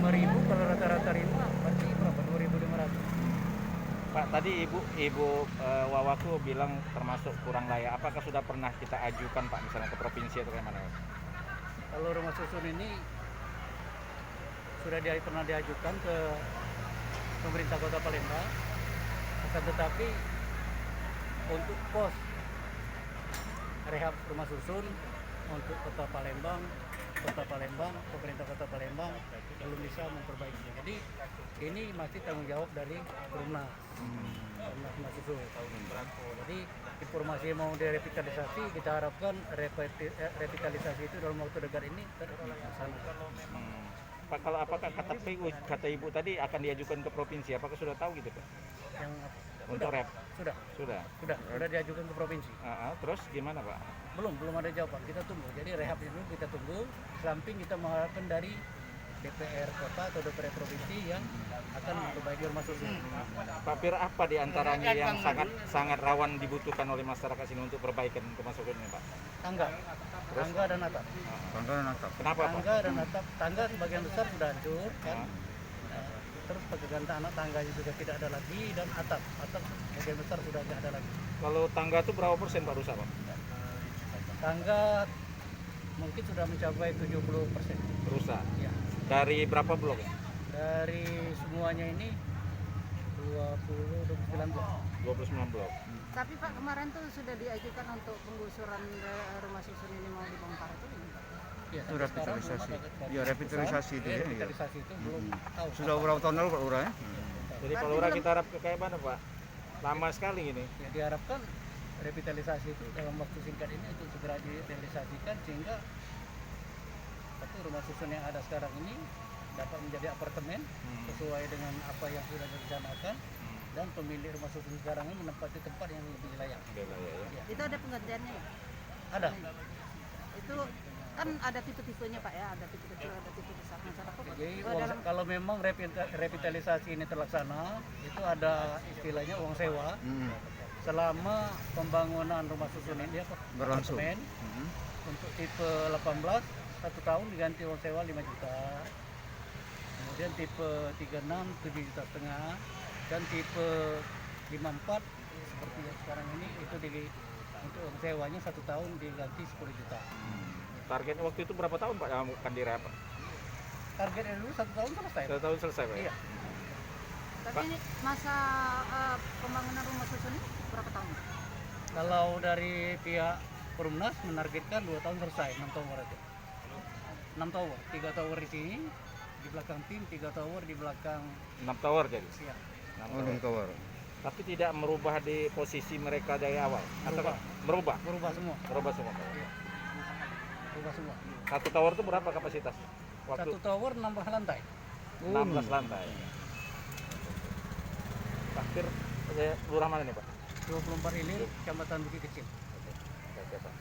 5.000, kalau rata-rata rumah berarti berapa? 2.500. Pak, tadi Ibu Wawaku bilang termasuk kurang layak. Apakah sudah pernah kita ajukan Pak, misalnya ke provinsi atau kemana? Kalau rumah susun ini sudah pernah diajukan ke pemerintah Kota Palembang, akan tetapi untuk pos rehab rumah susun untuk Kota Palembang, pemerintah Kota Palembang belum bisa memperbaikinya. Jadi ini masih tanggung jawab dari Perumnas rumah susun. Jadi informasi yang mau direvitalisasi, kita harapkan revitalisasi itu dalam waktu dekat ini terlaksana. Pak, kalau apakah kata Ibu tadi akan diajukan ke provinsi, apakah sudah tahu gitu Pak? Yang Untuk rehab? Sudah diajukan ke provinsi. Terus gimana Pak? Belum ada jawaban, kita tunggu. Jadi rehab itu kita tunggu, samping kita mengharapkan dari DPR kota atau DPR provinsi yang akan memperbaiki rumah susun. Pak Fir, apa di antaranya yang sangat rawan dibutuhkan oleh masyarakat sini untuk perbaikan rumah susun ini Pak? Tangga dan atap. Kenapa Pak? Tangga dan atap. Tangga sebagian besar sudah hancur kan. Terus pegangan tanah tangganya juga tidak ada lagi, dan atap sebagian besar sudah tidak ada lagi. Kalau tangga itu berapa persen Pak rusak Pak? Tangga mungkin sudah mencapai 70% rusak. Ya. Dari berapa blok ya? Dari semuanya ini 29 blok. 29 blok. Tapi Pak, kemarin tuh sudah diajukan untuk penggusuran rumah susun ini mau dibongkar itu. Ya, Itu revitalisasi. Ya, revitalisasi itu ya. Revitalisasi itu belum tahu. Sudah berapa tahun lalu Pak Lurah ya? Jadi Pak Lurah kita harap kayak mana Pak? Lama sekali ini. Ya, diharapkan revitalisasi itu dalam waktu singkat ini untuk segera direalisasikan, sehingga satu rumah susun yang ada sekarang ini dapat menjadi apartemen sesuai dengan apa yang sudah direncanakan, dan pemilik rumah susun sekarang ini menempati tempat yang lebih layak. Ya. Itu ada penggantiannya ya? Ada. Itu kan ada tipe-tipenya Pak ya, ada tipe kecil, ada tipe besar. Masyarakat Jadi kalau memang revitalisasi ini terlaksana, itu ada istilahnya uang sewa. Selama pembangunan rumah susun ini Berlangsung. apartemen, untuk tipe 18 1 tahun diganti uang sewa 5 juta. Kemudian tipe 36 7,5 juta, dan tipe 54 seperti yang sekarang ini itu untuk uang sewanya 1 tahun diganti 10 juta. Target waktu itu berapa tahun Pak yang akan direhab? Targetnya dulu 1 tahun selesai. 1 tahun selesai Pak? Iya. Tapi ini masa pembangunan rumah susun ini berapa tahun? Kalau dari pihak Perumnas menargetkan 2 tahun selesai, 6 tower itu. 6 tower, 3 tower di sini, di belakang tim, 3 tower di belakang 6 tower jadi? siang. 6 tower. Tapi tidak merubah di posisi mereka dari awal? Atau berubah? Berubah semua. Berubah semua Pak? Iya. Berubah semua. 1 tower itu berapa kapasitas? 1 tower 16 lantai. 16 lantai. Pak Fir, lurah mana nih Pak? 24 Ilir, Kecamatan Bukit Kecil. Oke, Pak.